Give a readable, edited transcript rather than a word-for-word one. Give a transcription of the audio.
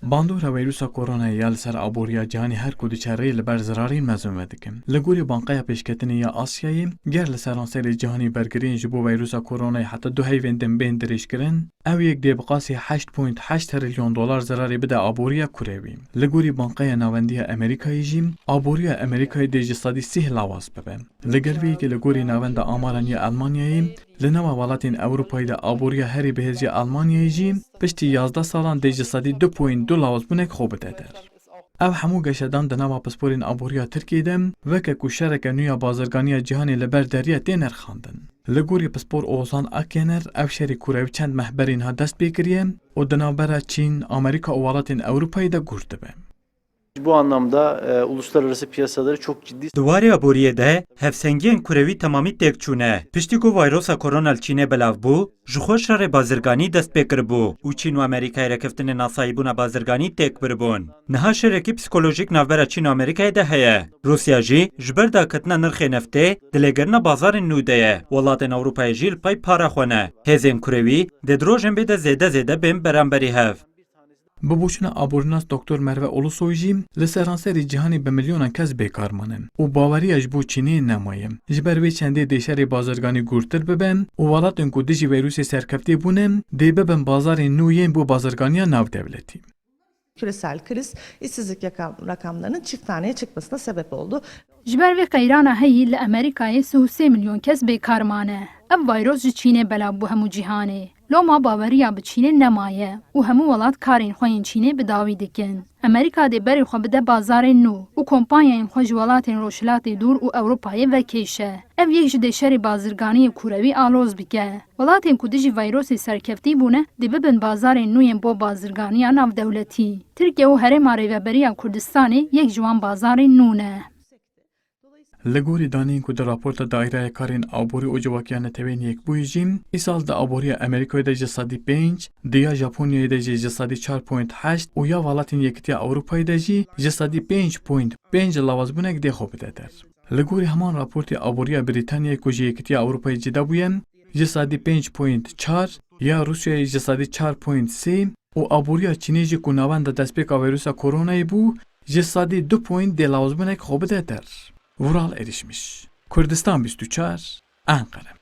باندورا ویروسا کرونا یا لسر ابوریا جهانی هر کدی چاره لبر زراری مزون ودکم. لگوری بانقای پیشکتنی یا آسیایی گر لسرانسر جهانی برگرین جبو ویروسا کرونا حتی دو هیوندن بین درش کرن. او یک دیبقاسی 8.8 تریلیون دلار زراری بده ابوریا کوروی. لگوری بانقای نواندی امریکایی جیم ابوریا امریکایی دیج صدی 30 لاواز ببن. لگلوی که لگوری نواند آمارانی آلمانیایی لنوا ولاتین اروپایی دا ابوریا هری بهزی آلمانیایی جیم پشتی 11 سالان دیج صدی 2.2 لاواز بونه خوب دادر. او همو گشتان دنوا پسپورین ابوریا ترکیه دم وکه کوشرک نویا بازرگانی جهانی لبر دریه تینر خواندن. لگوری پسپور اوزان اکنر او شری کوروی چند محبرین ها دست بکریه و دنابره چین، آمریکا و ولاتین اروپایی دا گرده بم. Bu anlamda uluslararası piyasaları çok ciddi. Duvarê aboriyê de hevsengiyên kurevî temamî têk çûne. Piştî ku vîrusa koronal Çînê belav bû, ji xwe şerê bazirganî dest pê kiribû û Çîn û Amerîkayê rekeftinên asayîbûna bazirganî têk biribûn. Niha şerekî psikolojîk navbera Çîn û Amerîkayê de heye. Rusya jî ji ber daketina nirxê neftê dilêgirina bazarên nû de ye. Welatên Ewropayê jî li pey para xwe ne. Hêzên kurevî dê di rojên bê de zêde bên beramberî hev. ببوشنا ابورناس دکتر مروه اولوسویجی لسرانسری جهانی به میلیون کس بیکار مانن و باوری اجبو چینی نمایم جبر وی چنده دیشری بازرگانی گورتر ببن و ولاتن کو دیجی ویروسی سرکفتی بونن دی ببن بازار نوین bu bazarganiya nav devleti. Küresel kriz işsizlik rakamlarının çift taneye çıkmasına sebep oldu. Jiber ve Kayrana heyi li Amerika'ya 3 milyon kes bekar mane. Ev virüs ji Çinê belav bu hemû cîhanê. Loma baweriya bi Çinê nemaye û hemû welat karên xwe yên Çinê bi dawî dikin. Amerîka dê berê xwe bide bazarên nû û kompanyayên xwe ji welatên Rojhilatê dûr û Ewropayê vekêşe. Ev yek ji dê şerê bazirganiyê kurevî aloz bike. Welatên ku dijî vîrusê serkeftî bûne dê bibin bazarên nû yên bo bazirganiya navdewletî. Tirkiye û Herêma Rêveberiya Kurdistanê yek ji wan bazarên nû ne. لگوری دانین که در راپورت دایره کارین آبوری و جواکیان تبین یک بویجیم ایسال دا آبوری امریکای دا جسادی 5 دیا ژاپنیای دا جسادی 4.8 و یا ولاتین یکتی اروپای دا جسادی 5.5 لوازبونک دی خوب دادر. لگوری همان راپورت آبوری بریتانیا که یکتی اروپای جدا بوین جسادی 5.4 یا روسیای جسادی 4.3 و آبوری چینی که نواند دستپیک ویروس کرونا بو جسادی 2.2 لوازبونک خوب دادر. Vural erişmiş. Kürdistan 24, Ankara.